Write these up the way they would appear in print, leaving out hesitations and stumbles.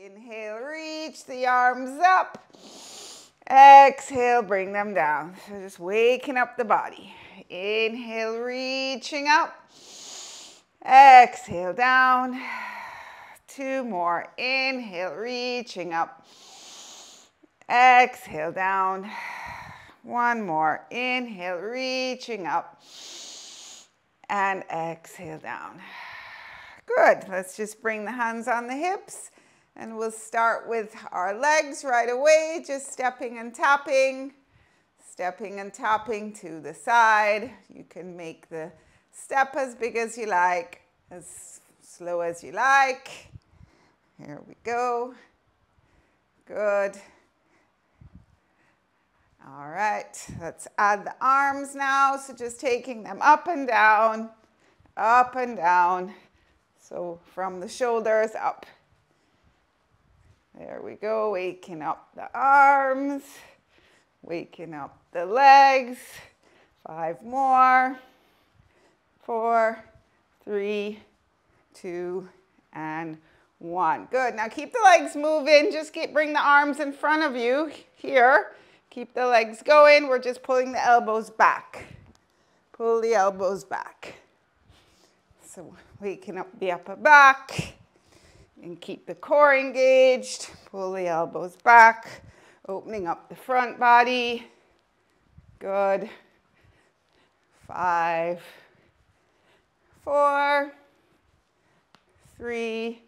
Inhale, reach the arms up. Exhale, bring them down. So just waking up the body. Inhale, reaching up. Exhale, down. 2 more. Inhale, reaching up. Exhale, down. 1 more. Inhale, reaching up. And exhale, down. Good. Let's just bring the hands on the hips. And we'll start with our legs right away, just stepping and tapping to the side. You can make the step as big as you like, as slow as you like. Here we go. Good. All right, let's add the arms now. So just taking them up and down, up and down. So from the shoulders up. There we go, waking up the arms, waking up the legs. 5 more. 4, 3, 2, and 1. Good, now keep the legs moving. Just bring the arms in front of you here. Keep the legs going. We're just pulling the elbows back. Pull the elbows back. So waking up the upper back. And keep the core engaged. Pull the elbows back. Opening up the front body. Good. 5, 4, 3,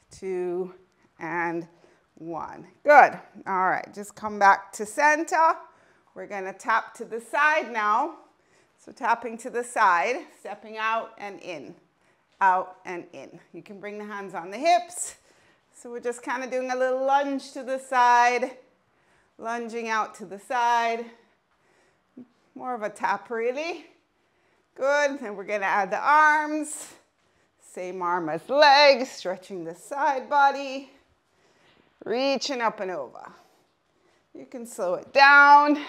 2, and 1. Good. All right, just come back to center. We're going to tap to the side now. So tapping to the side, stepping out and in. Out and in. You can bring the hands on the hips. So we're just kind of doing a little lunge to the side, lunging out to the side. More of a tap, really. Good. Then we're going to add the arms. Same arm as legs, stretching the side body, reaching up and over. You can slow it down to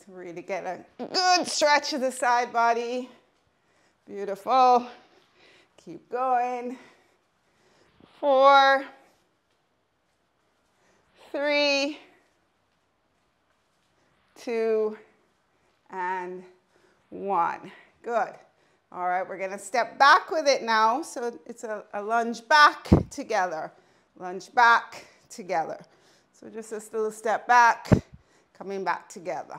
really get a good stretch of the side body. Beautiful. Keep going. 4, 3, 2, and 1. Good. All right, we're going to step back with it now. So it's a lunge back together. Lunge back together. So just a little step back, coming back together.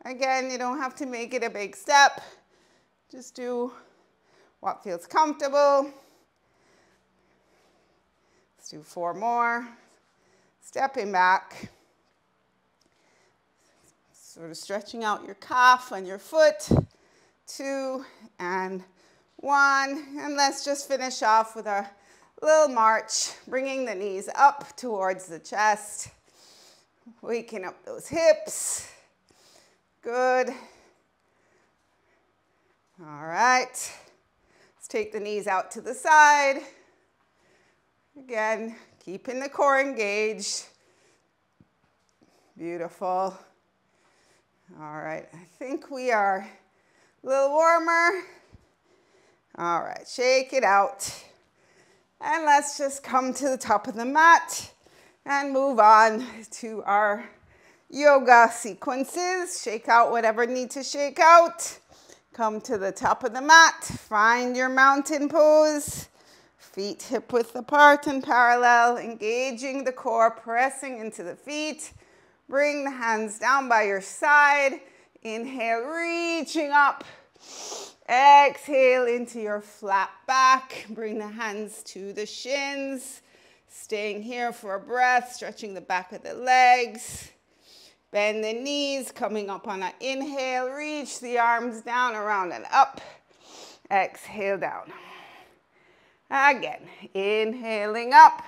Again, you don't have to make it a big step. Just do what feels comfortable. Let's do 4 more. Stepping back. Sort of stretching out your calf and your foot. 2 and 1. And let's just finish off with our little march, bringing the knees up towards the chest. Waking up those hips. Good. All right, let's take the knees out to the side. Again, keeping the core engaged. Beautiful. All right, I think we are a little warmer. All right, shake it out. And let's just come to the top of the mat and move on to our yoga sequences. Shake out whatever need to shake out. Come to the top of the mat, find your mountain pose. Feet hip width apart and parallel, engaging the core, pressing into the feet. Bring the hands down by your side. Inhale, reaching up. Exhale into your flat back. Bring the hands to the shins. Staying here for a breath, stretching the back of the legs. Bend the knees, coming up on an inhale. Reach the arms down, around and up. Exhale down. Again, inhaling up.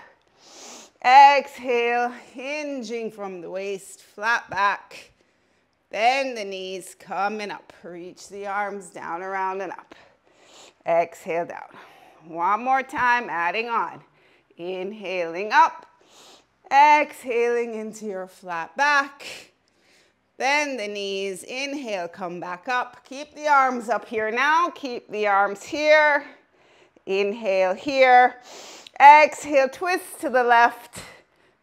Exhale, hinging from the waist, flat back. Bend the knees, coming up. Reach the arms down, around and up. Exhale down. 1 more time, adding on. Inhaling up. Exhaling into your flat back. Bend the knees, inhale, come back up. Keep the arms up here now. Keep the arms here. Inhale here. Exhale, twist to the left.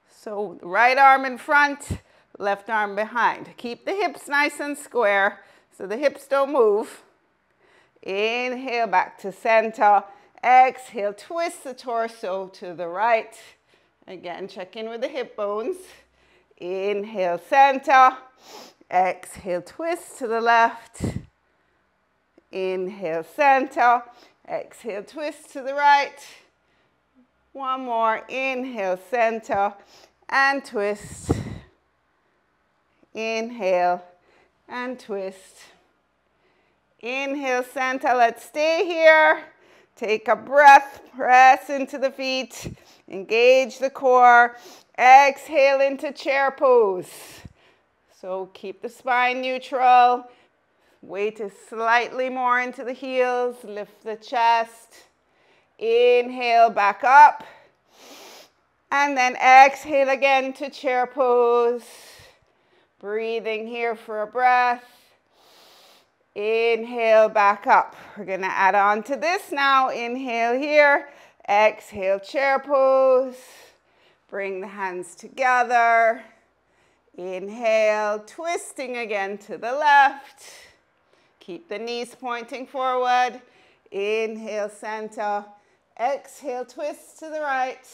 So right arm in front, left arm behind. Keep the hips nice and square so the hips don't move. Inhale, back to center. Exhale, twist the torso to the right. Again, check in with the hip bones. Inhale, center. Exhale, twist to the left. Inhale, center. Exhale, twist to the right. One more. Inhale, center, and twist. Inhale, and twist. Inhale, center. Let's stay here. Take a breath. Press into the feet. Engage the core. Exhale into chair pose. So keep the spine neutral. Weight is slightly more into the heels. Lift the chest. Inhale, back up. And then exhale again to chair pose. Breathing here for a breath. Inhale, back up. We're going to add on to this now. Inhale here. Exhale, chair pose. Bring the hands together. Inhale, twisting again to the left. Keep the knees pointing forward. Inhale, center. Exhale, twist to the right.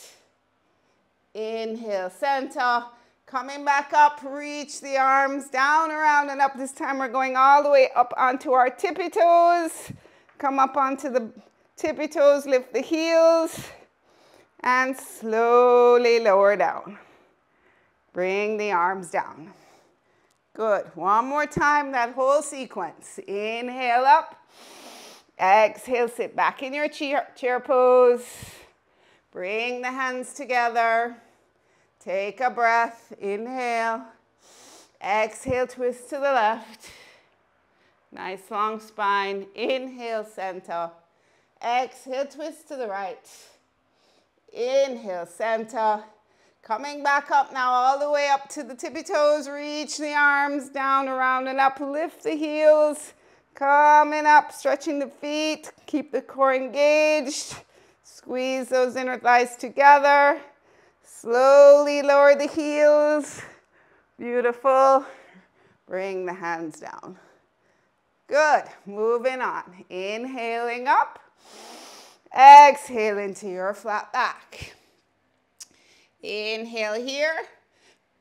Inhale, center. Coming back up, reach the arms down, around, and up. This time we're going all the way up onto our tippy toes. Come up onto the tippy toes, lift the heels, and slowly lower down. Bring the arms down. Good. One more time, that whole sequence. Inhale up. Exhale, sit back in your chair pose. Bring the hands together. Take a breath. Inhale. Exhale, twist to the left. Nice long spine. Inhale, center. Exhale, twist to the right. Inhale, center. Coming back up now, all the way up to the tippy toes. Reach the arms down, around, and up. Lift the heels. Coming up, stretching the feet. Keep the core engaged. Squeeze those inner thighs together. Slowly lower the heels. Beautiful. Bring the hands down. Good. Moving on. Inhaling up. Exhale into your flat back. Inhale here.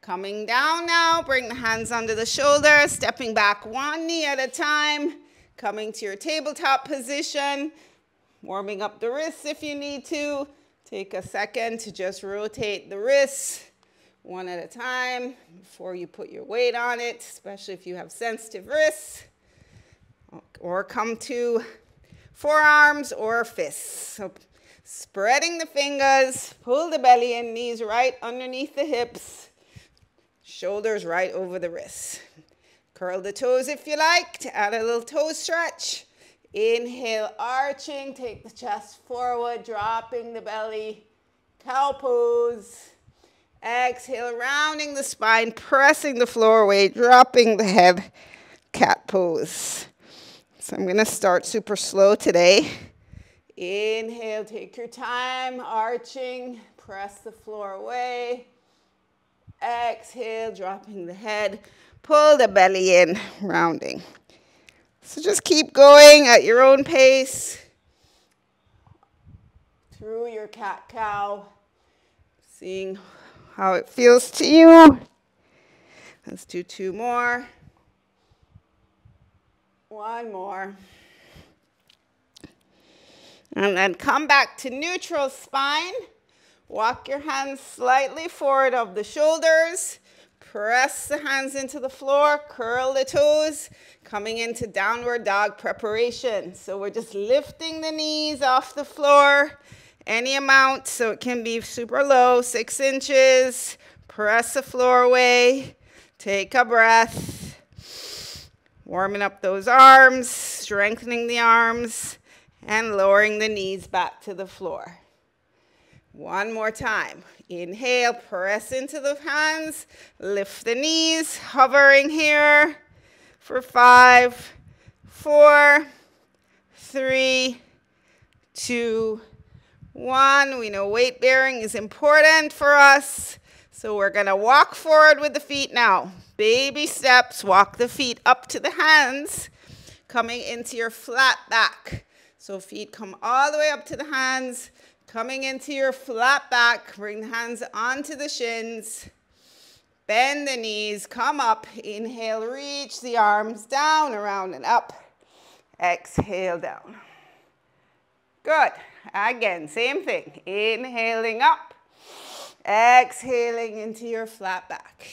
Coming down now. Bring the hands under the shoulders. Stepping back one knee at a time. Coming to your tabletop position. Warming up the wrists if you need to. Take a second to just rotate the wrists one at a time before you put your weight on it, especially if you have sensitive wrists. Or come to forearms or fists. So spreading the fingers, pull the belly in, knees right underneath the hips, shoulders right over the wrists. Curl the toes if you like to add a little toe stretch. Inhale, arching, take the chest forward, dropping the belly, cow pose. Exhale, rounding the spine, pressing the floor away, dropping the head, cat pose. So I'm going to start super slow today. Inhale, take your time, arching, press the floor away. Exhale, dropping the head, pull the belly in, rounding. So just keep going at your own pace through your cat-cow, seeing how it feels to you. Let's do two more. One more. And then come back to neutral spine. Walk your hands slightly forward of the shoulders. Press the hands into the floor, curl the toes, coming into downward dog preparation. So we're just lifting the knees off the floor, any amount, so it can be super low, 6 inches. Press the floor away, take a breath, warming up those arms, strengthening the arms, and lowering the knees back to the floor. One more time. Inhale, press into the hands, lift the knees, hovering here for 5, 4, 3, 2, 1. We know weight bearing is important for us. So we're going to walk forward with the feet now. Baby steps, walk the feet up to the hands, coming into your flat back. So feet come all the way up to the hands, coming into your flat back. Bring the hands onto the shins. Bend the knees, come up. Inhale, reach the arms down, around and up. Exhale down. Good. Again, same thing. Inhaling up. Exhaling into your flat back.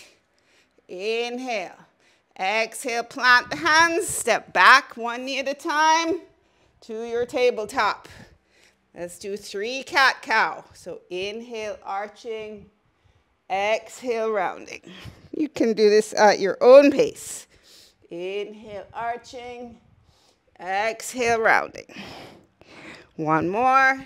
Inhale. Exhale, plant the hands. Step back 1 knee at a time to your tabletop. Let's do 3 cat-cow. So inhale, arching. Exhale, rounding. You can do this at your own pace. Inhale, arching. Exhale, rounding. 1 more.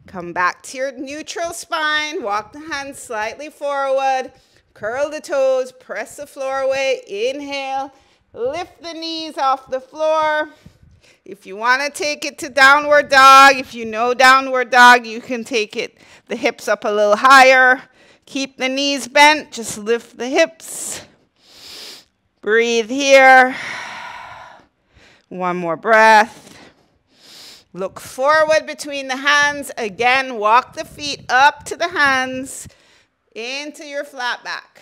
Come back to your neutral spine. Walk the hands slightly forward. Curl the toes. Press the floor away. Inhale. Lift the knees off the floor. If you want to take it to downward dog, if you know downward dog, you can take it the hips up a little higher. Keep the knees bent. Just lift the hips. Breathe here. 1 more breath. Look forward between the hands. Again, walk the feet up to the hands, into your flat back.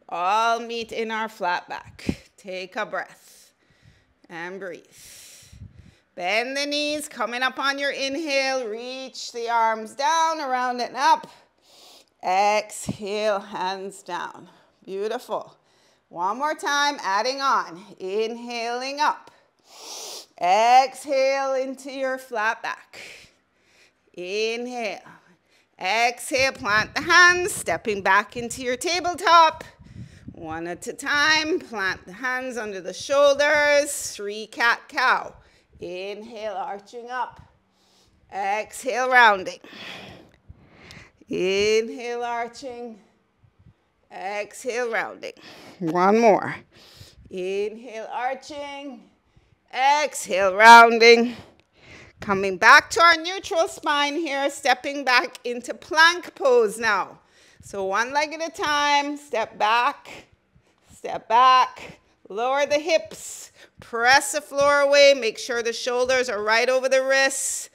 All meet in our flat back. Take a breath and breathe. Bend the knees, coming up on your inhale. Reach the arms down, around and up. Exhale, hands down. Beautiful. 1 more time, adding on. Inhaling up. Exhale into your flat back. Inhale. Exhale, plant the hands, stepping back into your tabletop. 1 at a time, plant the hands under the shoulders. 3 cat-cow. Inhale, arching up. Exhale, rounding. Inhale, arching. Exhale, rounding. 1 more. Inhale, arching. Exhale, rounding. Coming back to our neutral spine here, stepping back into plank pose now. So 1 leg at a time, step back, lower the hips, press the floor away, make sure the shoulders are right over the wrists.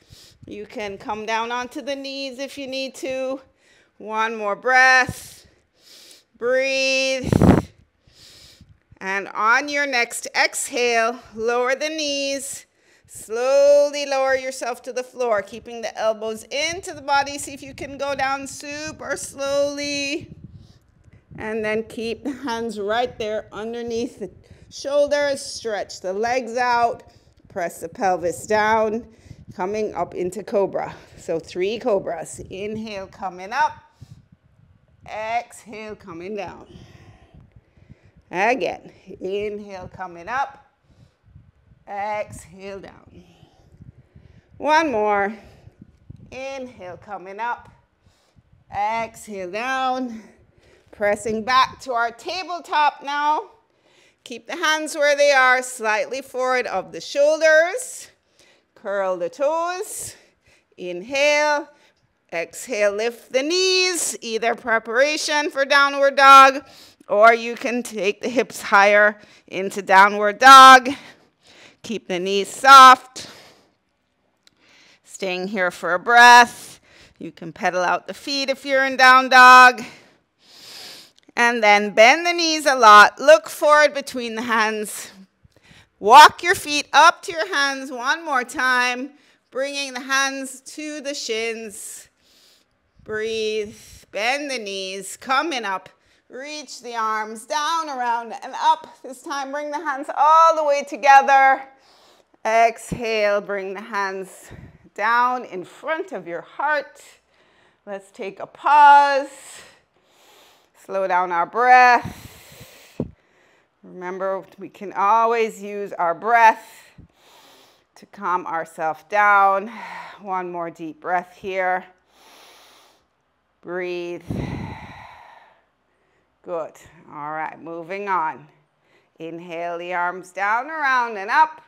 You can come down onto the knees if you need to. 1 more breath, breathe. And on your next exhale, lower the knees. Slowly lower yourself to the floor, keeping the elbows into the body. See if you can go down super slowly. And then keep the hands right there underneath the shoulders. Stretch the legs out. Press the pelvis down. Coming up into cobra. So 3 cobras. Inhale, coming up. Exhale, coming down. Again, inhale, coming up. Exhale, down. 1 more. Inhale, coming up. Exhale, down. Pressing back to our tabletop now. Keep the hands where they are, slightly forward of the shoulders. Curl the toes. Inhale. Exhale, lift the knees. Either preparation for downward dog, or you can take the hips higher into downward dog. Keep the knees soft. Staying here for a breath. You can pedal out the feet if you're in down dog. And then bend the knees a lot. Look forward between the hands. Walk your feet up to your hands 1 more time. Bringing the hands to the shins. Breathe. Bend the knees. Coming up. Reach the arms down, around, and up. This time, bring the hands all the way together. Exhale, bring the hands down in front of your heart. Let's take a pause. Slow down our breath. Remember, we can always use our breath to calm ourselves down. 1 more deep breath here. Breathe. Good. All right, moving on. Inhale the arms down, around, and up.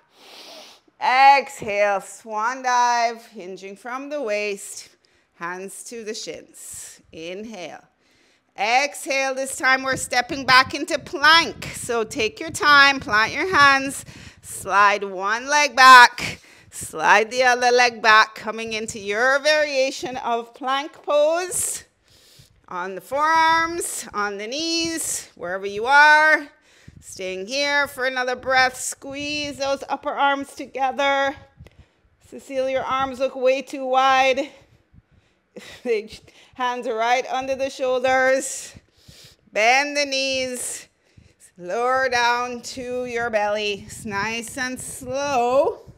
Exhale, swan dive, hinging from the waist, hands to the shins. Inhale. Exhale, this time we're stepping back into plank. So take your time, plant your hands, slide one leg back, slide the other leg back, coming into your variation of plank pose. On the forearms, on the knees, wherever you are. Staying here for another breath. Squeeze those upper arms together. Cecile, your arms look way too wide. Hands are right under the shoulders. Bend the knees. Lower down to your belly. It's nice and slow.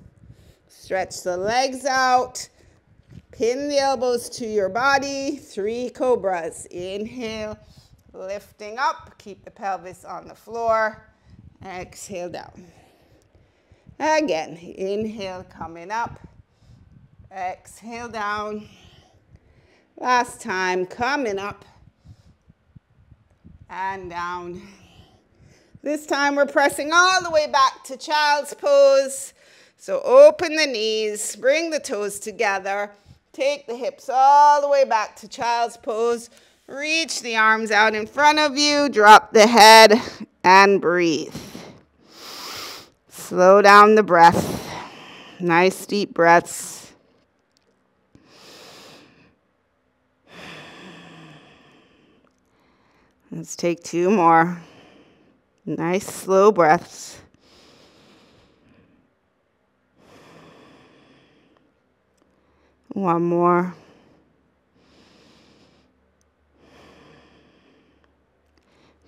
Stretch the legs out. Pin the elbows to your body. 3 cobras. Inhale, lifting up. Keep the pelvis on the floor. Exhale down. Again, inhale, coming up. Exhale down. Last time, coming up and down. This time we're pressing all the way back to child's pose. So open the knees, bring the toes together. Take the hips all the way back to child's pose. Reach the arms out in front of you. Drop the head and breathe. Slow down the breath. Nice deep breaths. Let's take 2 more. Nice slow breaths. One more.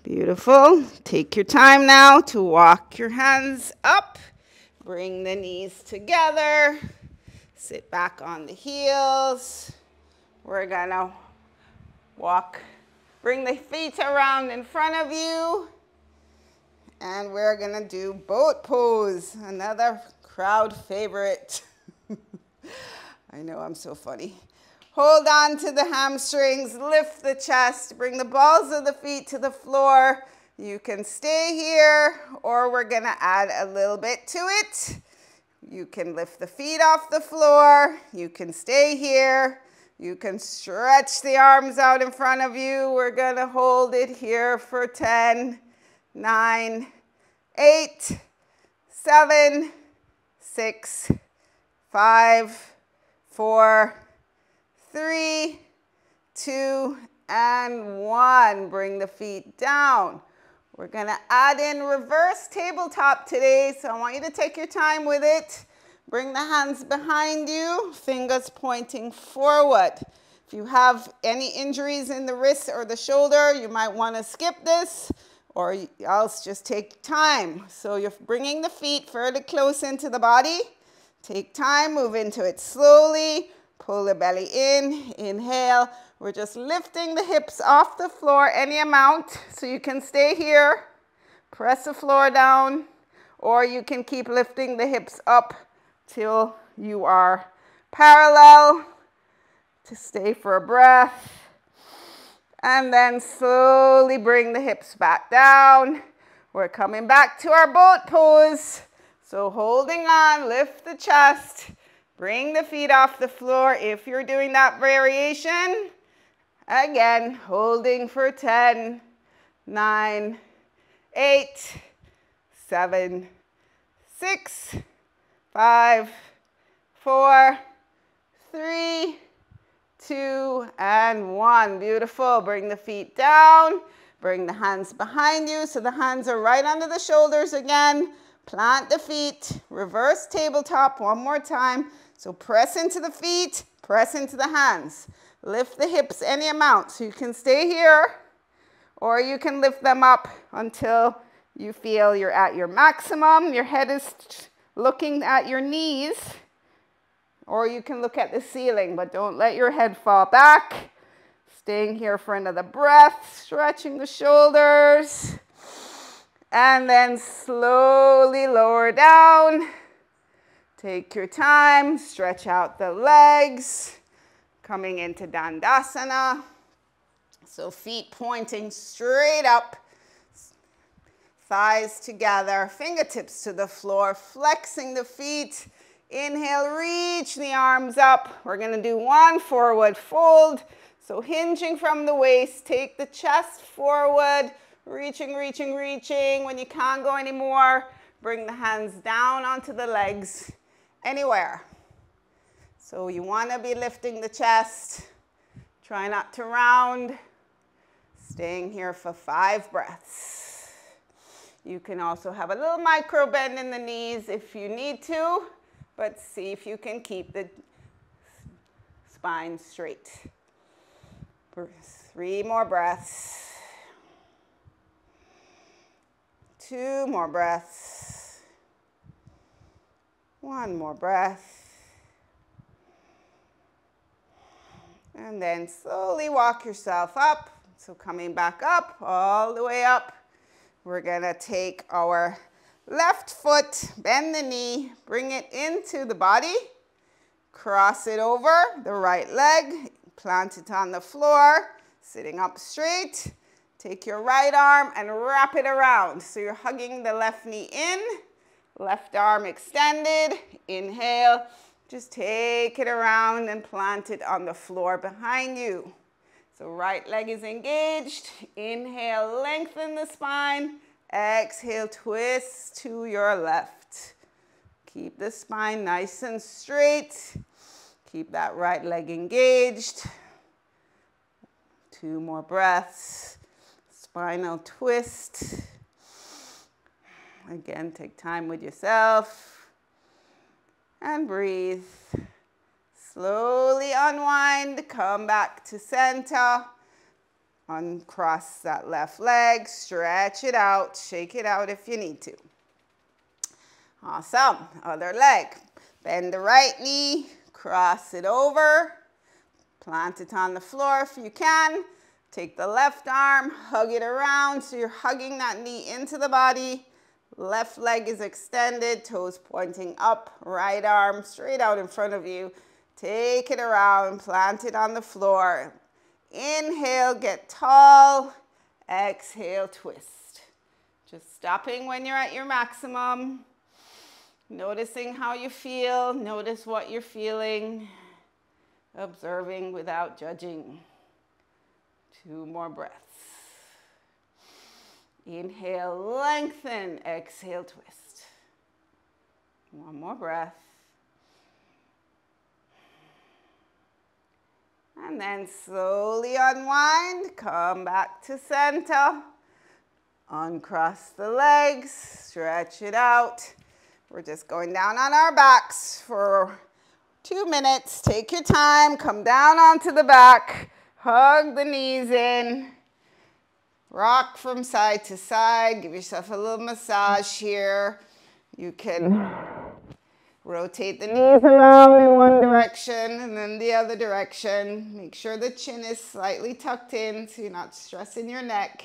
Beautiful. Take your time now to walk your hands up. Bring the knees together. Sit back on the heels. We're gonna walk. Bring the feet around in front of you. And we're gonna do boat pose, another crowd favorite. I know, I'm so funny. Hold on to the hamstrings, lift the chest, bring the balls of the feet to the floor. You can stay here, or we're gonna add a little bit to it. You can lift the feet off the floor. You can stay here. You can stretch the arms out in front of you. We're gonna hold it here for 10, 9, 8, 7, 6, 5, 4, 3, 2, and 1. Bring the feet down. We're gonna add in reverse tabletop today, so I want you to take your time with it. Bring the hands behind you, fingers pointing forward. If you have any injuries in the wrist or the shoulder, you might want to skip this, or else just take time. So you're bringing the feet fairly close into the body. Take time, move into it slowly. Pull the belly in, inhale. We're just lifting the hips off the floor any amount, so you can stay here. Press the floor down, or you can keep lifting the hips up till you are parallel. To stay for a breath. And then slowly bring the hips back down. We're coming back to our boat pose. So holding on, lift the chest. Bring the feet off the floor if you're doing that variation. Again, holding for 10, 9, 8, 7, 6, 5, 4, 3, 2, and 1. Beautiful. Bring the feet down. Bring the hands behind you so the hands are right under the shoulders again. Plant the feet. Reverse tabletop one more time. So press into the feet, press into the hands. Lift the hips any amount. So you can stay here, or you can lift them up until you feel you're at your maximum. Your head is looking at your knees, or you can look at the ceiling, but don't let your head fall back. Staying here for another breath, stretching the shoulders, and then slowly lower down. Take your time, stretch out the legs, coming into Dandasana. So feet pointing straight up, thighs together, fingertips to the floor, flexing the feet. Inhale, reach the arms up. We're going to do one forward fold. So hinging from the waist, take the chest forward, reaching, reaching, reaching. When you can't go anymore, bring the hands down onto the legs, anywhere. So you want to be lifting the chest. Try not to round. Staying here for 5 breaths. You can also have a little micro bend in the knees if you need to, but see if you can keep the spine straight. 3 more breaths. 2 more breaths. 1 more breath. And then slowly walk yourself up. So coming back up, all the way up. We're gonna take our left foot, bend the knee, bring it into the body, cross it over the right leg, plant it on the floor, sitting up straight. Take your right arm and wrap it around. So you're hugging the left knee in, left arm extended. Inhale, just take it around and plant it on the floor behind you. So right leg is engaged. Inhale, lengthen the spine. Exhale, twist to your left. Keep the spine nice and straight. Keep that right leg engaged. 2 more breaths. Spinal twist. Again, take time with yourself. And breathe. Slowly unwind, come back to center. Uncross that left leg, stretch it out, shake it out if you need to. Awesome. Other leg. Bend the right knee, cross it over. Plant it on the floor if you can. Take the left arm, hug it around so you're hugging that knee into the body. Left leg is extended, toes pointing up, right arm straight out in front of you. Take it around, plant it on the floor. Inhale, get tall. Exhale, twist. Just stopping when you're at your maximum. Noticing how you feel. Notice what you're feeling. Observing without judging. 2 more breaths. Inhale, lengthen. Exhale, twist. 1 more breath. And then slowly unwind, come back to center. Uncross the legs, stretch it out. We're just going down on our backs for 2 minutes. Take your time, come down onto the back, hug the knees in. Rock from side to side, give yourself a little massage here. You can rotate the knees around in one direction and then the other direction. Make sure the chin is slightly tucked in so you're not stressing your neck.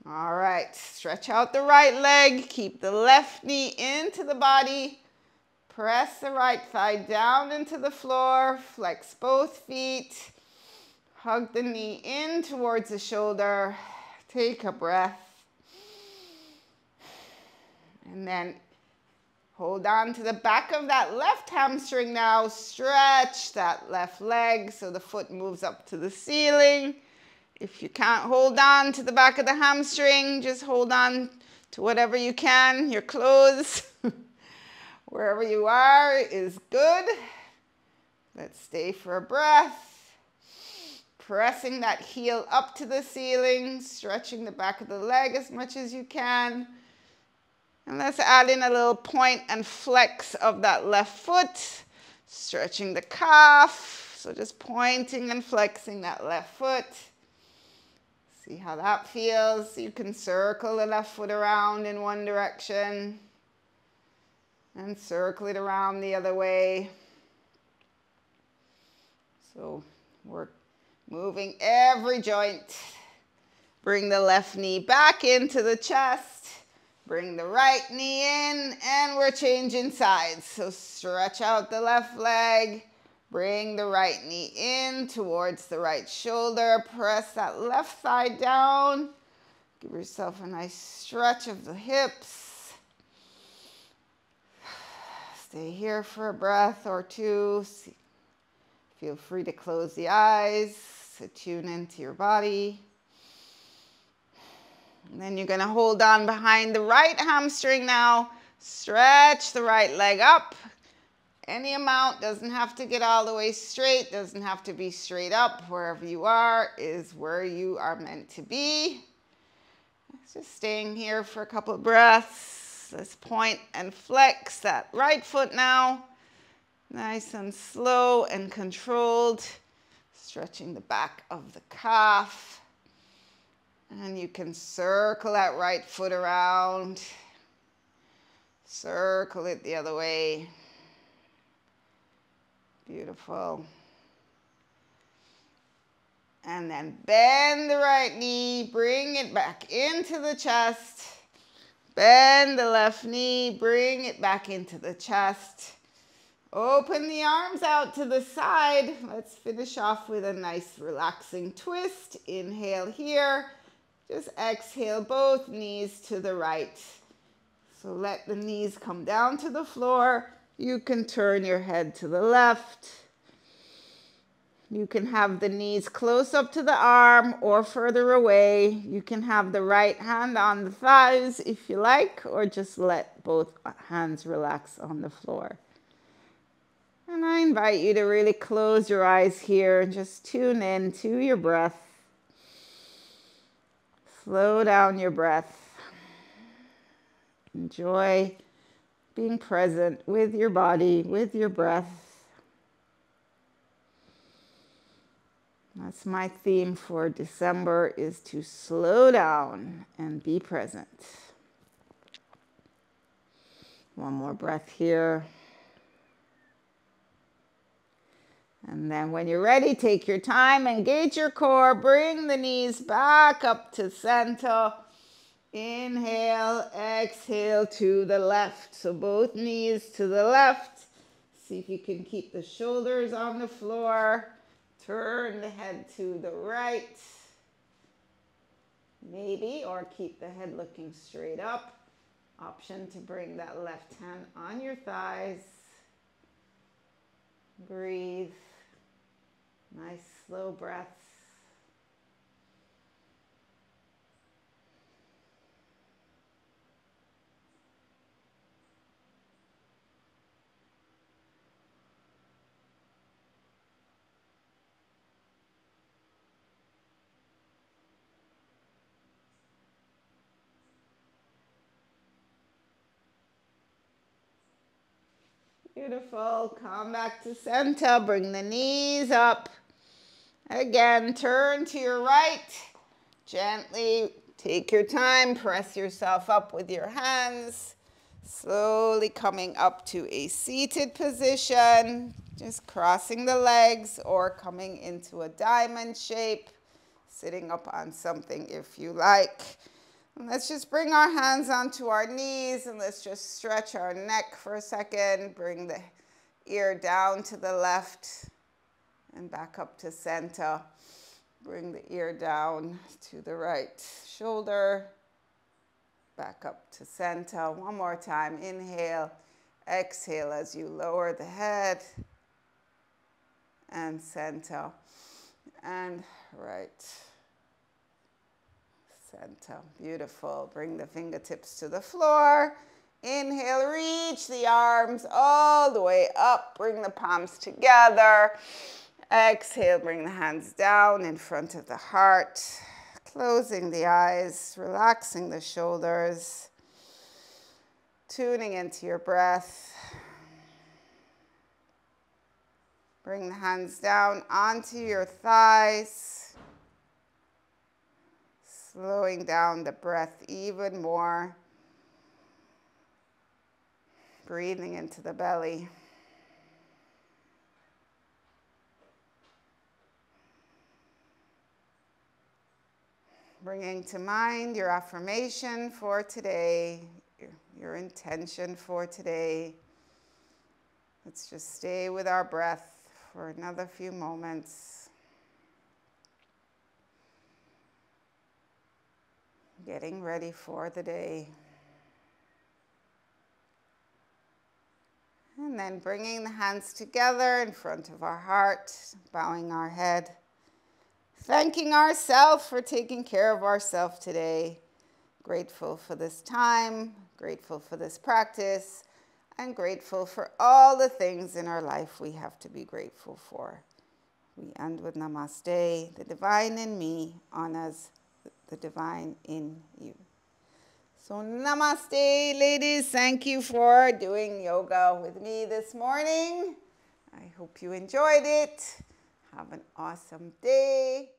All right, stretch out the right leg. Keep the left knee into the body. Press the right thigh down into the floor. Flex both feet. Hug the knee in towards the shoulder. Take a breath. And then hold on to the back of that left hamstring now. Stretch that left leg so the foot moves up to the ceiling. If you can't hold on to the back of the hamstring, just hold on to whatever you can, your clothes. Wherever you are is good. Let's stay for a breath. Pressing that heel up to the ceiling, stretching the back of the leg as much as you can. And let's add in a little point and flex of that left foot, stretching the calf. So just pointing and flexing that left foot. See how that feels. You can circle the left foot around in one direction and circle it around the other way. So we're moving every joint. Bring the left knee back into the chest. Bring the right knee in, and we're changing sides. So stretch out the left leg. Bring the right knee in towards the right shoulder. Press that left thigh down. Give yourself a nice stretch of the hips. Stay here for a breath or two. Feel free to close the eyes to tune into your body. And then you're going to hold on behind the right hamstring now. Stretch the right leg up. Any amount, doesn't have to get all the way straight, doesn't have to be straight up. Wherever you are is where you are meant to be. Just staying here for a couple of breaths. Let's point and flex that right foot now. Nice and slow and controlled. Stretching the back of the calf. And you can circle that right foot around. Circle it the other way. Beautiful. And then bend the right knee, bring it back into the chest. Bend the left knee, bring it back into the chest. Open the arms out to the side. Let's finish off with a nice relaxing twist. Inhale here. Just exhale both knees to the right. So let the knees come down to the floor. You can turn your head to the left. You can have the knees close up to the arm or further away. You can have the right hand on the thighs if you like, or just let both hands relax on the floor. And I invite you to really close your eyes here and just tune in to your breath. Slow down your breath. Enjoy being present with your body, with your breath. That's my theme for December, is to slow down and be present. One more breath here. And then when you're ready, take your time, engage your core, bring the knees back up to center. Inhale, exhale to the left. So both knees to the left. See if you can keep the shoulders on the floor. Turn the head to the right, maybe, or keep the head looking straight up. Option to bring that left hand on your thighs. Breathe. Nice slow breaths. Beautiful. Come back to center. Bring the knees up. Again, turn to your right. Gently take your time. Press yourself up with your hands. Slowly coming up to a seated position. Just crossing the legs or coming into a diamond shape. Sitting up on something if you like. And let's just bring our hands onto our knees and let's just stretch our neck for a second. Bring the ear down to the left and back up to center. Bring the ear down to the right shoulder. Back up to center. One more time. Inhale, exhale as you lower the head. And center. And right. Center. Beautiful. Bring the fingertips to the floor. Inhale, reach the arms all the way up. Bring the palms together. Exhale, bring the hands down in front of the heart. Closing the eyes, relaxing the shoulders. Tuning into your breath. Bring the hands down onto your thighs. Slowing down the breath even more. Breathing into the belly. Bringing to mind your affirmation for today, your intention for today. Let's just stay with our breath for another few moments. getting ready for the day. And then bringing the hands together in front of our heart, bowing our head. Thanking ourselves for taking care of ourselves today. Grateful for this time, grateful for this practice, and grateful for all the things in our life we have to be grateful for. We end with Namaste. The divine in me honors the divine in you. So Namaste, ladies. Thank you for doing yoga with me this morning. I hope you enjoyed it. Have an awesome day.